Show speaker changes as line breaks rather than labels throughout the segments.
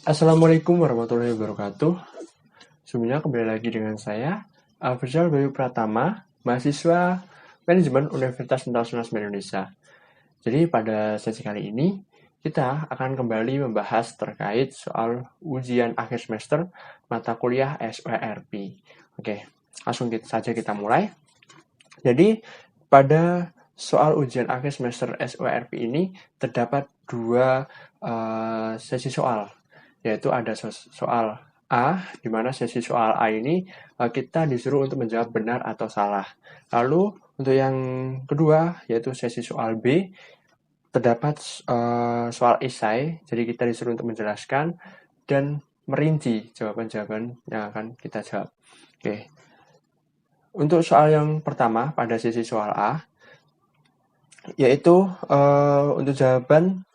Assalamualaikum warahmatullahi wabarakatuh. Sebelumnya kembali lagi dengan saya, Afrizal Bayu Pratama, mahasiswa Manajemen Universitas Internasional Indonesia. Jadi pada sesi kali ini, kita akan kembali membahas terkait soal ujian akhir semester mata kuliah SOERP. Oke, langsung saja kita mulai. Jadi, pada soal ujian akhir semester SOERP ini terdapat dua sesi soal, yaitu ada soal A, di mana sesi soal A ini kita disuruh untuk menjawab benar atau salah. Lalu untuk yang kedua, yaitu sesi soal B, terdapat soal esai, jadi kita disuruh untuk menjelaskan dan merinci jawaban-jawaban yang akan kita jawab. Oke. Untuk soal yang pertama pada sesi soal A, yaitu untuk jawaban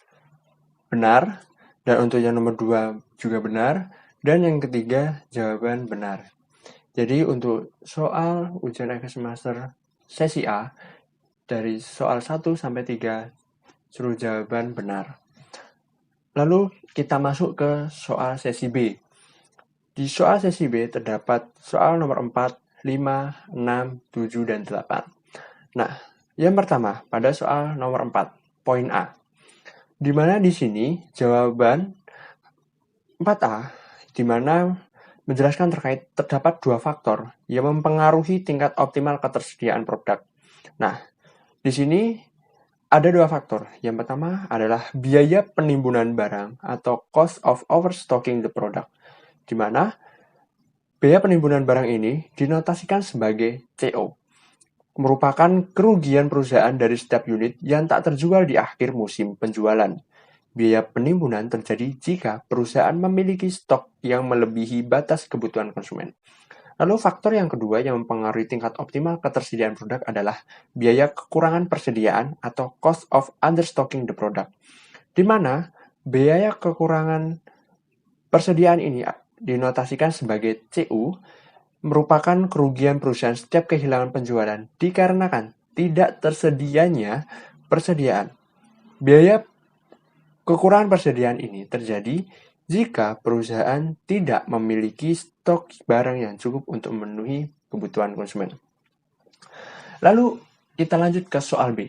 benar, dan untuk yang nomor 2 juga benar, dan yang ketiga jawaban benar. Jadi untuk soal ujian akhir semester sesi A, dari soal 1 sampai 3 suruh jawaban benar. Lalu kita masuk ke soal sesi B. Di soal sesi B terdapat soal nomor 4, 5, 6, 7, dan 8. Nah, yang pertama pada soal nomor 4, poin A. Di mana di sini jawaban 4A, di mana menjelaskan terdapat dua faktor yang mempengaruhi tingkat optimal ketersediaan produk. Nah, di sini ada dua faktor. Yang pertama adalah biaya penimbunan barang atau cost of overstocking the product, di mana biaya penimbunan barang ini dinotasikan sebagai CO, merupakan kerugian perusahaan dari setiap unit yang tak terjual di akhir musim penjualan. Biaya penimbunan terjadi jika perusahaan memiliki stok yang melebihi batas kebutuhan konsumen. Lalu faktor yang kedua yang mempengaruhi tingkat optimal ketersediaan produk adalah biaya kekurangan persediaan atau cost of understocking the product, di mana biaya kekurangan persediaan ini dinotasikan sebagai CU, merupakan kerugian perusahaan setiap kehilangan penjualan dikarenakan tidak tersedianya persediaan. Biaya kekurangan persediaan ini terjadi jika perusahaan tidak memiliki stok barang yang cukup untuk memenuhi kebutuhan konsumen. Lalu kita lanjut ke soal B.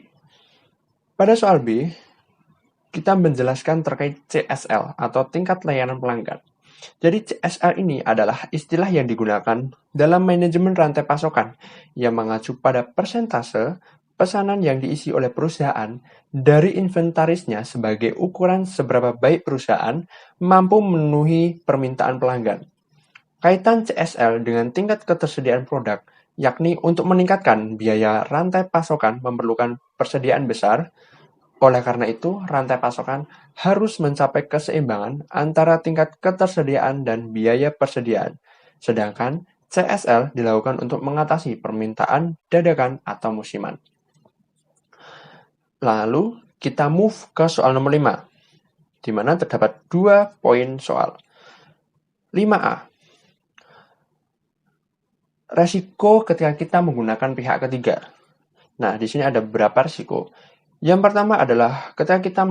Pada soal B, kita menjelaskan terkait CSL atau tingkat layanan pelanggan. Jadi CSL ini adalah istilah yang digunakan dalam manajemen rantai pasokan yang mengacu pada persentase pesanan yang diisi oleh perusahaan dari inventarisnya sebagai ukuran seberapa baik perusahaan mampu memenuhi permintaan pelanggan. Kaitan CSL dengan tingkat ketersediaan produk, yakni untuk meningkatkan biaya rantai pasokan memerlukan persediaan besar. Oleh karena itu, rantai pasokan harus mencapai keseimbangan antara tingkat ketersediaan dan biaya persediaan. Sedangkan CSL dilakukan untuk mengatasi permintaan dadakan atau musiman. Lalu kita move ke soal nomor 5, di mana terdapat 2 poin soal. 5A. Resiko ketika kita menggunakan pihak ketiga. Nah, di sini ada beberapa resiko. Yang pertama adalah ketika kita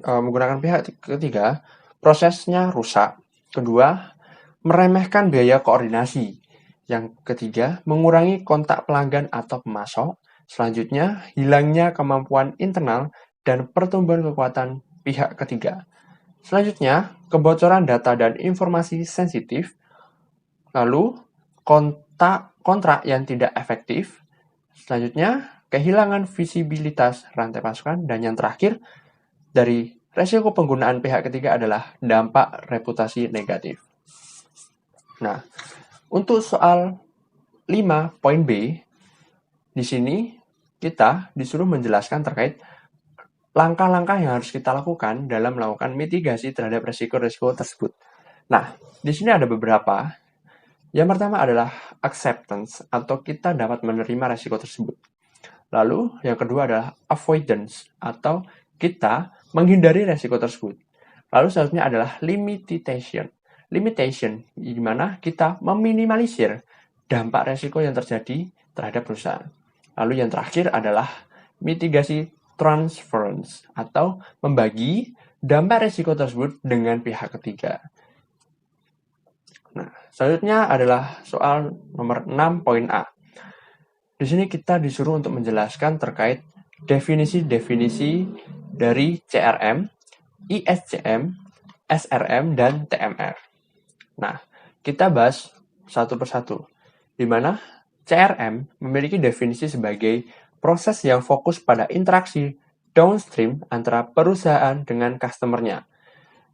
menggunakan pihak ketiga, prosesnya rusak. Kedua, meremehkan biaya koordinasi. Yang ketiga, mengurangi kontak pelanggan atau pemasok. Selanjutnya, hilangnya kemampuan internal dan pertumbuhan kekuatan pihak ketiga. Selanjutnya, kebocoran data dan informasi sensitif. Lalu, kontrak yang tidak efektif. Selanjutnya, kehilangan visibilitas rantai pasokan. Dan yang terakhir, dari resiko penggunaan pihak ketiga adalah dampak reputasi negatif. Nah, untuk soal 5 poin B, di sini kita disuruh menjelaskan terkait langkah-langkah yang harus kita lakukan dalam melakukan mitigasi terhadap resiko-resiko tersebut. Nah, di sini ada beberapa. Yang pertama adalah acceptance, atau kita dapat menerima resiko tersebut. Lalu, yang kedua adalah avoidance, atau kita menghindari resiko tersebut. Lalu selanjutnya adalah limitation, di mana kita meminimalisir dampak resiko yang terjadi terhadap perusahaan. Lalu yang terakhir adalah mitigasi transference, atau membagi dampak risiko tersebut dengan pihak ketiga. Nah, selanjutnya adalah soal nomor 6.A. Di sini kita disuruh untuk menjelaskan terkait definisi-definisi dari CRM, ISCM, SRM, dan TMR. Nah, kita bahas satu persatu, di mana CRM memiliki definisi sebagai proses yang fokus pada interaksi downstream antara perusahaan dengan customer-nya,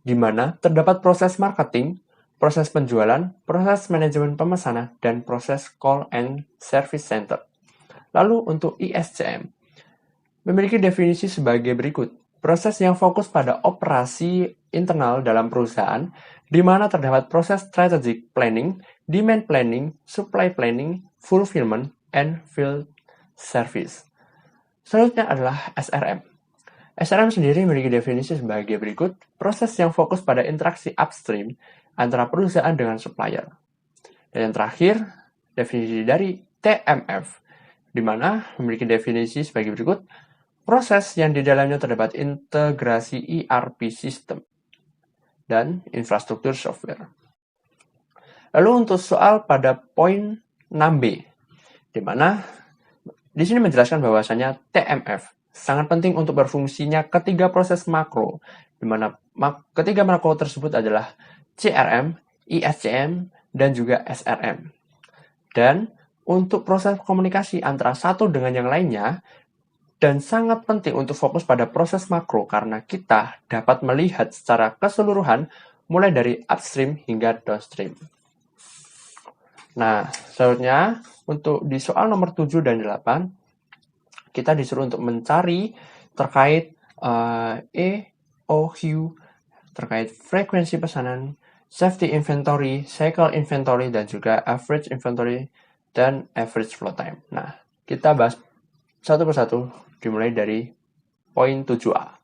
di mana terdapat proses marketing, proses penjualan, proses manajemen pemesanan, dan proses call and service center. Lalu untuk ISCM, memiliki definisi sebagai berikut. Proses yang fokus pada operasi internal dalam perusahaan, di mana terdapat proses strategic planning, demand planning, supply planning, fulfillment, and field service. Selanjutnya adalah SRM. SRM sendiri memiliki definisi sebagai berikut, proses yang fokus pada interaksi upstream antara perusahaan dengan supplier. Dan yang terakhir, definisi dari TMF, di mana memiliki definisi sebagai berikut, proses yang di dalamnya terdapat integrasi ERP system dan infrastruktur software. Lalu untuk soal pada poin 6B, di mana di sini menjelaskan bahwasanya TMF sangat penting untuk berfungsinya ketiga proses makro, di mana ketiga makro tersebut adalah CRM, ISCM, dan juga SRM. Dan untuk proses komunikasi antara satu dengan yang lainnya, dan sangat penting untuk fokus pada proses makro karena kita dapat melihat secara keseluruhan mulai dari upstream hingga downstream. Nah, selanjutnya untuk di soal nomor 7 dan 8, kita disuruh untuk mencari terkait EOQ, terkait frekuensi pesanan, safety inventory, cycle inventory, dan juga average inventory dan average flow time. Nah, kita bahas satu persatu dimulai dari poin 7A.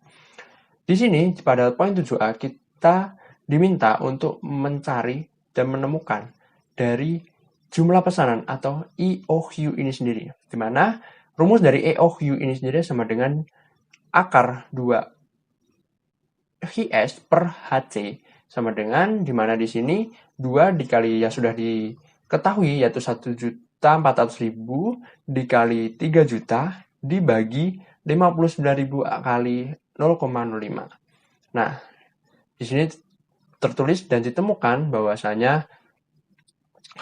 Di sini pada poin 7A kita diminta untuk mencari dan menemukan dari jumlah pesanan atau EOQ ini sendiri. Di mana rumus dari EOQ ini sendiri sama dengan akar 2 HIS per HC sama dengan di mana di sini 2 dikali yang sudah diketahui yaitu 1.400.000 dikali 3 juta dibagi 59.000 kali 0,05. Nah, di sini tertulis dan ditemukan bahwasanya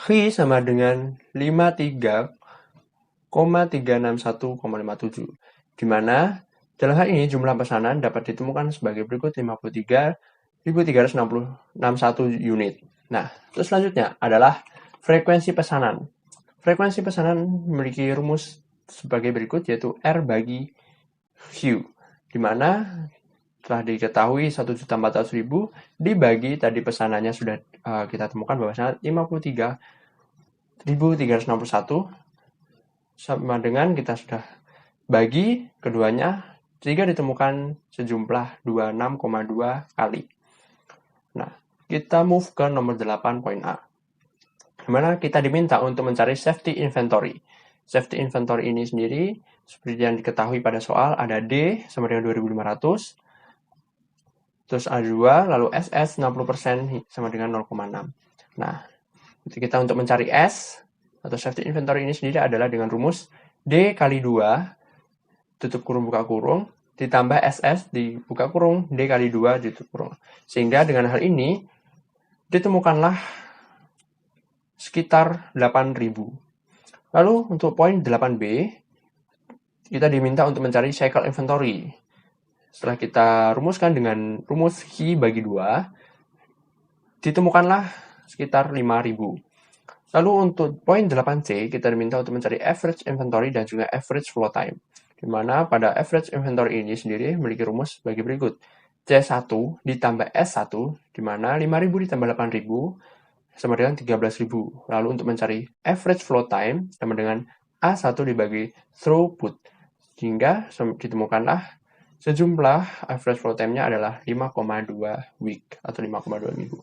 Hi sama dengan 53,361,57, di mana dalam hal ini jumlah pesanan dapat ditemukan sebagai berikut 53.361 unit. Nah, terus selanjutnya adalah frekuensi pesanan. Frekuensi pesanan memiliki rumus sebagai berikut yaitu R bagi Q, di mana telah diketahui 1.400.000 dibagi tadi pesanannya sudah kita temukan bahwasanya 53.361 sama dengan kita sudah bagi keduanya sehingga ditemukan sejumlah 26,2 kali. Nah, kita move ke nomor 8 poin A, di mana kita diminta untuk mencari safety inventory. Safety inventory ini sendiri seperti yang diketahui pada soal ada D sama dengan 2.500, terus A2, lalu SS 60% sama dengan 0,6. Nah, kita untuk mencari S atau safety inventory ini sendiri adalah dengan rumus D kali 2 tutup kurung buka kurung ditambah SS di buka kurung D kali 2 ditutup kurung. Sehingga dengan hal ini ditemukanlah sekitar 8.000. Lalu untuk poin 8B, kita diminta untuk mencari cycle inventory. Setelah kita rumuskan dengan rumus Hi bagi 2, ditemukanlah sekitar 5.000. Lalu untuk poin 8C, kita diminta untuk mencari average inventory dan juga average flow time. Di mana pada average inventory ini sendiri memiliki rumus sebagai berikut. C1 ditambah S1, di mana 5.000 ditambah 8.000 sama dengan 13.000. Lalu untuk mencari average flow time sama dengan A1 dibagi throughput. Hingga ditemukanlah sejumlah average flow time-nya adalah 5,2 week atau 5,2 minggu.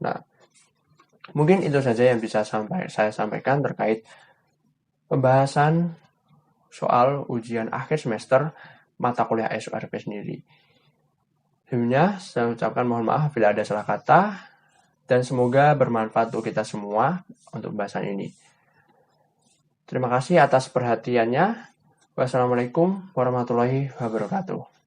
Nah, mungkin itu saja yang bisa saya sampaikan terkait pembahasan soal ujian akhir semester mata kuliah SURP sendiri. Sebelumnya, saya ucapkan mohon maaf bila ada salah kata, dan semoga bermanfaat untuk kita semua untuk pembahasan ini. Terima kasih atas perhatiannya. Wassalamualaikum warahmatullahi wabarakatuh.